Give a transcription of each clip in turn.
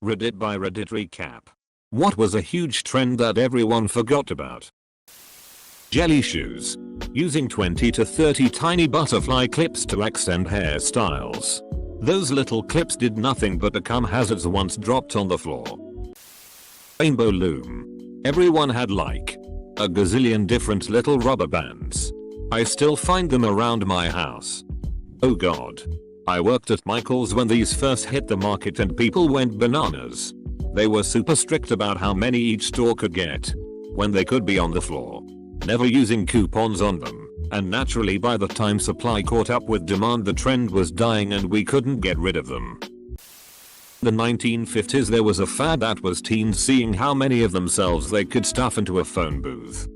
Reddit by Reddit recap. What was a huge trend that everyone forgot about? Jelly shoes. Using 20 to 30 tiny butterfly clips to accent hairstyles. Those little clips did nothing but become hazards once dropped on the floor. Rainbow loom. Everyone had like a gazillion different little rubber bands. I still find them around my house. Oh god. I worked at Michael's when these first hit the market and people went bananas. They were super strict about how many each store could get when they could be on the floor. Never using coupons on them, and naturally by the time supply caught up with demand the trend was dying and we couldn't get rid of them. The 1950s there was a fad that was teens seeing how many of themselves they could stuff into a phone booth.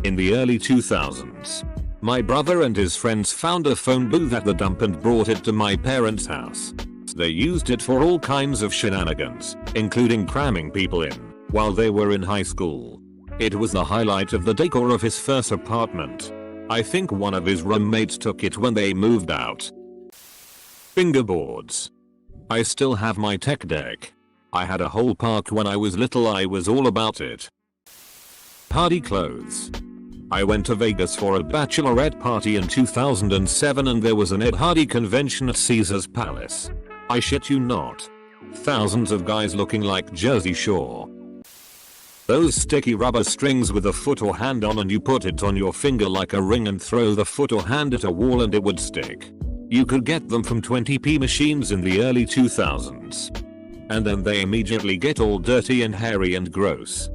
In the early 2000s, my brother and his friends found a phone booth at the dump and brought it to my parents' house. They used it for all kinds of shenanigans, including cramming people in while they were in high school. It was the highlight of the decor of his first apartment. I think one of his roommates took it when they moved out. Fingerboards. I still have my tech deck. I had a whole park when I was little. I was all about it. Party clothes. I went to Vegas for a bachelorette party in 2007 and there was an Ed Hardy convention at Caesar's Palace. I shit you not. Thousands of guys looking like Jersey Shore. Those sticky rubber strings with a foot or hand on and you put it on your finger like a ring and throw the foot or hand at a wall and it would stick. You could get them from 20p machines in the early 2000s. And then they immediately get all dirty and hairy and gross.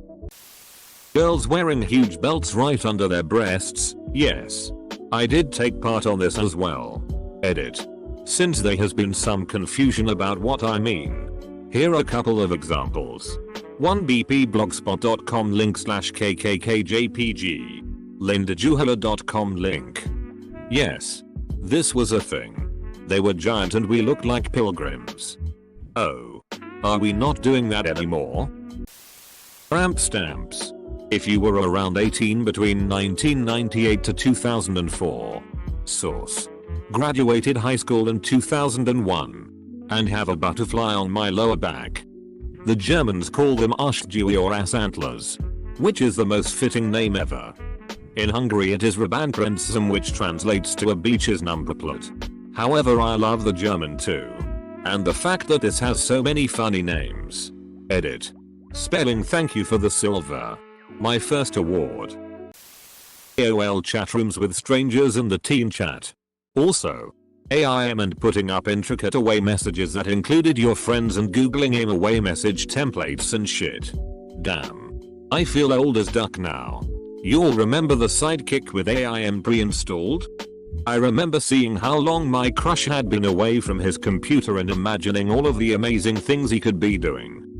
Girls wearing huge belts right under their breasts. Yes. I did take part on this as well. Edit. Since there has been some confusion about what I mean. Here are a couple of examples. 1bpblogspot.com link/kkkjpg. lindajuhala.com link. Yes. This was a thing. They were giant and we looked like pilgrims. Oh. Are we not doing that anymore? Tramp stamps. If you were around 18 between 1998 to 2004. Source. Graduated high school in 2001. And have a butterfly on my lower back. The Germans call them Arschdui or ass antlers. Which is the most fitting name ever. In Hungary it is Rabankranzum, which translates to a beach's number plate. However, I love the German too. And the fact that this has so many funny names. Edit. Spelling thank you for the silver. My first award. AOL chatrooms with strangers in the teen chat. Also. AIM and putting up intricate away messages that included your friends and googling him away message templates and shit. Damn. I feel old as duck now. You'll remember the Sidekick with AIM pre-installed? I remember seeing how long my crush had been away from his computer and imagining all of the amazing things he could be doing.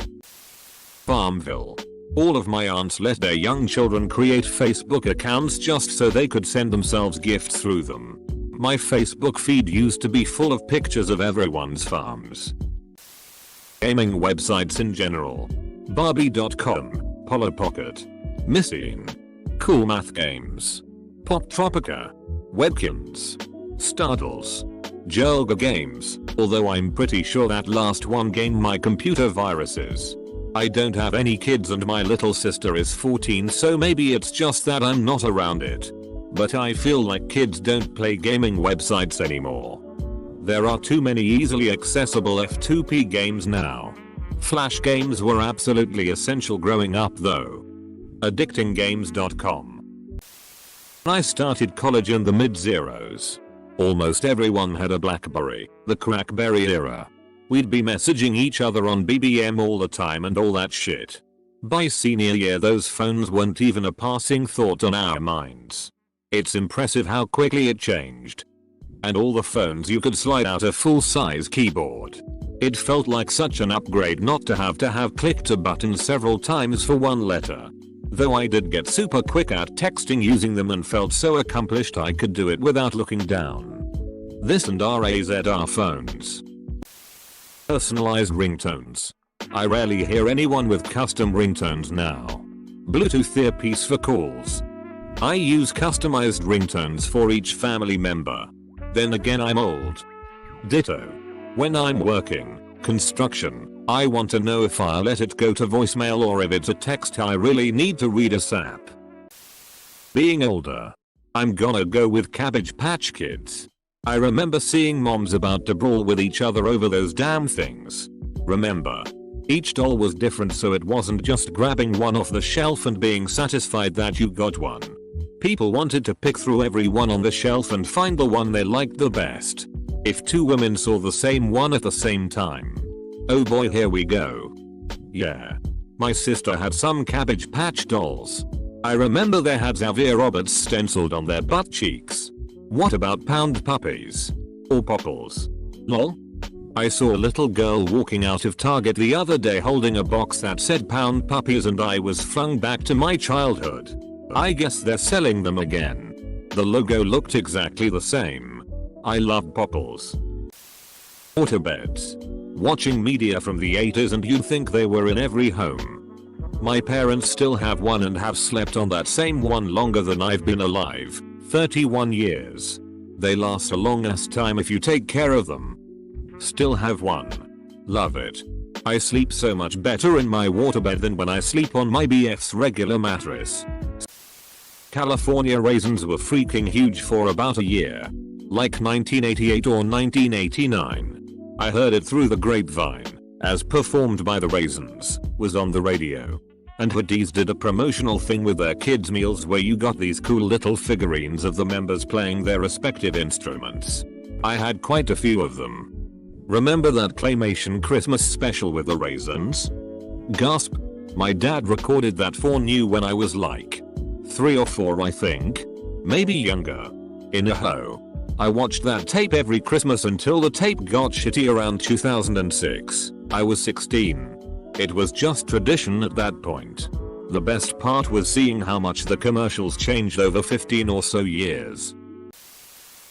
Farmville. All of my aunts let their young children create Facebook accounts just so they could send themselves gifts through them. My Facebook feed used to be full of pictures of everyone's farms. Gaming websites in general. Barbie.com, Polo Pocket, Missing, Cool Math Games, Pop Tropica, Webkins, Startles, Jelga Games, although I'm pretty sure that last one gained my computer viruses. I don't have any kids and my little sister is 14, so maybe it's just that I'm not around it. But I feel like kids don't play gaming websites anymore. There are too many easily accessible F2P games now. Flash games were absolutely essential growing up though. Addictinggames.com. When I started college in the mid-zeros, almost everyone had a BlackBerry, the Crackberry era. We'd be messaging each other on BBM all the time and all that shit. By senior year those phones weren't even a passing thought on our minds. It's impressive how quickly it changed. And all the phones you could slide out a full-size keyboard. It felt like such an upgrade not to have clicked a button several times for one letter. Though I did get super quick at texting using them and felt so accomplished I could do it without looking down. This and RAZR phones. Personalized ringtones. I rarely hear anyone with custom ringtones now. Bluetooth earpiece for calls. I use customized ringtones for each family member. Then again I'm old. Ditto. When I'm working, construction, I want to know if I'll let it go to voicemail or if it's a text I really need to read ASAP. Being older. I'm gonna go with Cabbage Patch Kids. I remember seeing moms about to brawl with each other over those damn things. Remember? Each doll was different, so it wasn't just grabbing one off the shelf and being satisfied that you got one. People wanted to pick through every one on the shelf and find the one they liked the best. If two women saw the same one at the same time. Oh boy, here we go. Yeah. My sister had some Cabbage Patch dolls. I remember they had Xavier Roberts stenciled on their butt cheeks. What about Pound Puppies? Or Popples? Lol? I saw a little girl walking out of Target the other day holding a box that said Pound Puppies, and I was flung back to my childhood. I guess they're selling them again. The logo looked exactly the same. I love Popples. Waterbeds. Watching media from the 80s and you'd think they were in every home. My parents still have one and have slept on that same one longer than I've been alive. 31 years. They last a long ass time if you take care of them. Still have one. Love it. I sleep so much better in my waterbed than when I sleep on my BF's regular mattress. California raisins were freaking huge for about a year. Like 1988 or 1989. I heard it through the grapevine, as performed by the Raisins, was on the radio. And Hoodies did a promotional thing with their kids meals where you got these cool little figurines of the members playing their respective instruments. I had quite a few of them. Remember that claymation Christmas special with the Raisins? Gasp. My dad recorded that for new when I was like 3 or 4, I think. Maybe younger. In a hoe. I watched that tape every Christmas until the tape got shitty around 2006. I was 16. It was just tradition at that point. The best part was seeing how much the commercials changed over 15 or so years.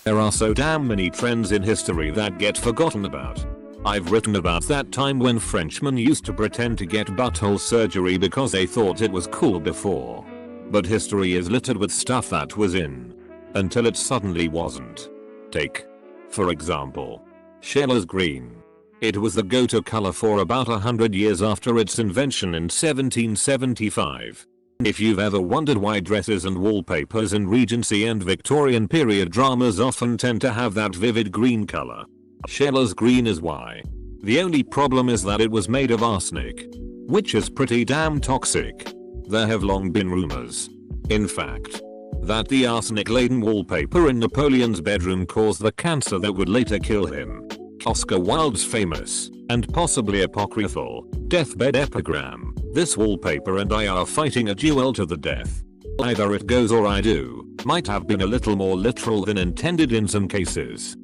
There are so damn many trends in history that get forgotten about. I've written about that time when Frenchmen used to pretend to get butthole surgery because they thought it was cool before. But history is littered with stuff that was in. Until it suddenly wasn't. Take, for example, Sheila's green. It was the go-to color for about 100 years after its invention in 1775. If you've ever wondered why dresses and wallpapers in Regency and Victorian period dramas often tend to have that vivid green color, Sheila's green is why. The only problem is that it was made of arsenic, which is pretty damn toxic. There have long been rumors, in fact, that the arsenic-laden wallpaper in Napoleon's bedroom caused the cancer that would later kill him. Oscar Wilde's famous, and possibly apocryphal, deathbed epigram, "This wallpaper and I are fighting a duel to the death. Either it goes or I do," might have been a little more literal than intended in some cases.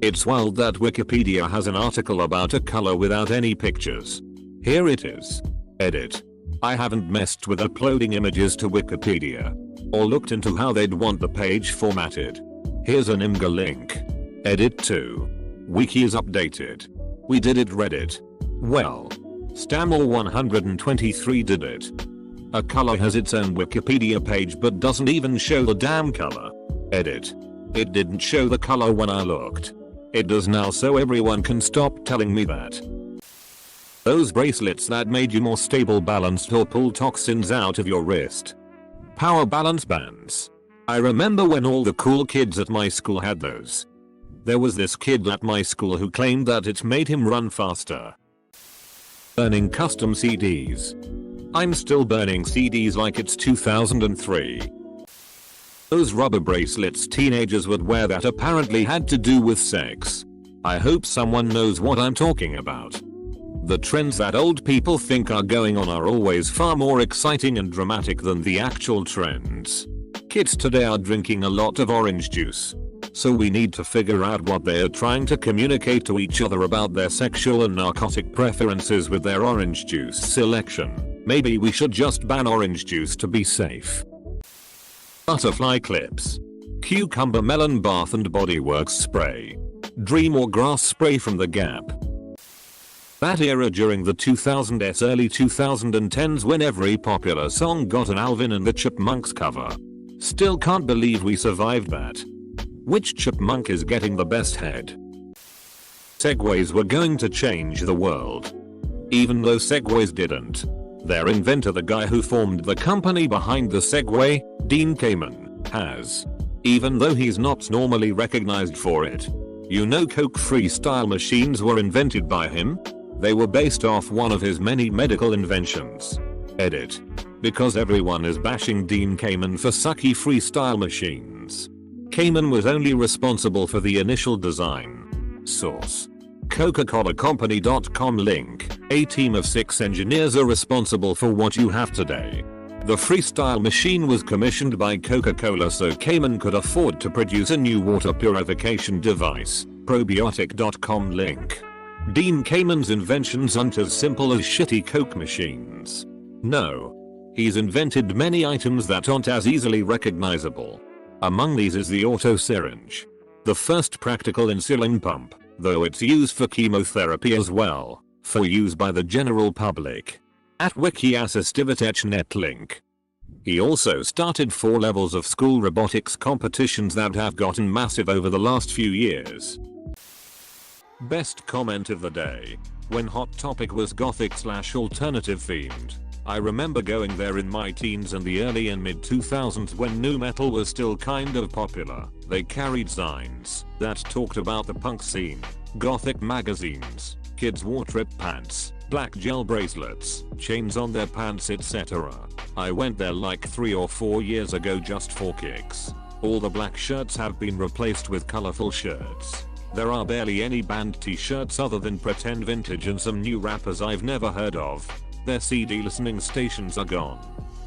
It's wild that Wikipedia has an article about a color without any pictures. Here it is. Edit. I haven't messed with uploading images to Wikipedia, or looked into how they'd want the page formatted. Here's an IMG link. Edit 2. Wiki is updated. We did it Reddit. Well. Stamel123 did it. A color has its own Wikipedia page but doesn't even show the damn color. Edit. It didn't show the color when I looked. It does now, so everyone can stop telling me that. Those bracelets that made you more stable, balanced, or pull toxins out of your wrist. Power balance bands. I remember when all the cool kids at my school had those. There was this kid at my school who claimed that it made him run faster. Burning custom CDs. I'm still burning CDs like it's 2003. Those rubber bracelets teenagers would wear that apparently had to do with sex. I hope someone knows what I'm talking about. The trends that old people think are going on are always far more exciting and dramatic than the actual trends. Kids today are drinking a lot of orange juice. So we need to figure out what they are trying to communicate to each other about their sexual and narcotic preferences with their orange juice selection. Maybe we should just ban orange juice to be safe. Butterfly clips. Cucumber melon bath and body works spray. Dream or grass spray from the Gap. That era during the 2000s, early 2010s, when every popular song got an Alvin and the Chipmunks cover. Still can't believe we survived that. Which chipmunk is getting the best head? Segways were going to change the world. even though Segways didn't. Their inventor, the guy who formed the company behind the Segway, Dean Kamen, has. Even though he's not normally recognized for it. You know, Coke freestyle machines were invented by him? They were based off one of his many medical inventions. Edit. Because everyone is bashing Dean Kamen for sucky freestyle machines. Kamen was only responsible for the initial design. Source: Coca-ColaCompany.com link. A team of 6 engineers are responsible for what you have today. The freestyle machine was commissioned by Coca-Cola so Kamen could afford to produce a new water purification device. Probiotic.com link. Dean Kamen's inventions aren't as simple as shitty Coke machines. No. He's invented many items that aren't as easily recognizable. Among these is the auto syringe. The first practical insulin pump, though it's used for chemotherapy as well, for use by the general public. At WikiAssistivitech.net link. He also started 4 levels of school robotics competitions that have gotten massive over the last few years. Best comment of the day. When Hot Topic was gothic/alternative themed. I remember going there in my teens and the early and mid 2000s when nu metal was still kind of popular. They carried signs that talked about the punk scene, gothic magazines, kids wore trip pants, black gel bracelets, chains on their pants, etc. I went there like 3 or 4 years ago just for kicks. All the black shirts have been replaced with colorful shirts. There are barely any band t-shirts other than Pretend Vintage and some new rappers I've never heard of. Their CD listening stations are gone.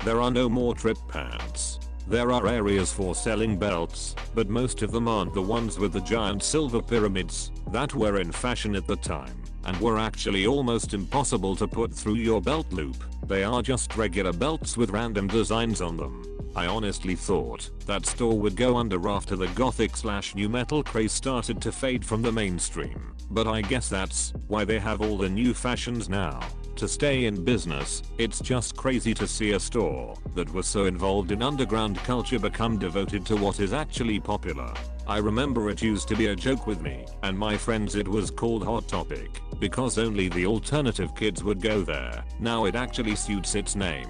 There are no more trip pants. There are areas for selling belts, but most of them aren't the ones with the giant silver pyramids that were in fashion at the time and were actually almost impossible to put through your belt loop. They are just regular belts with random designs on them. I honestly thought that store would go under after the gothic/nu metal craze started to fade from the mainstream, but I guess that's why they have all the new fashions now. To stay in business, it's just crazy to see a store that was so involved in underground culture become devoted to what is actually popular. I remember it used to be a joke with me and my friends. It was called Hot Topic because only the alternative kids would go there. Now it actually suits its name.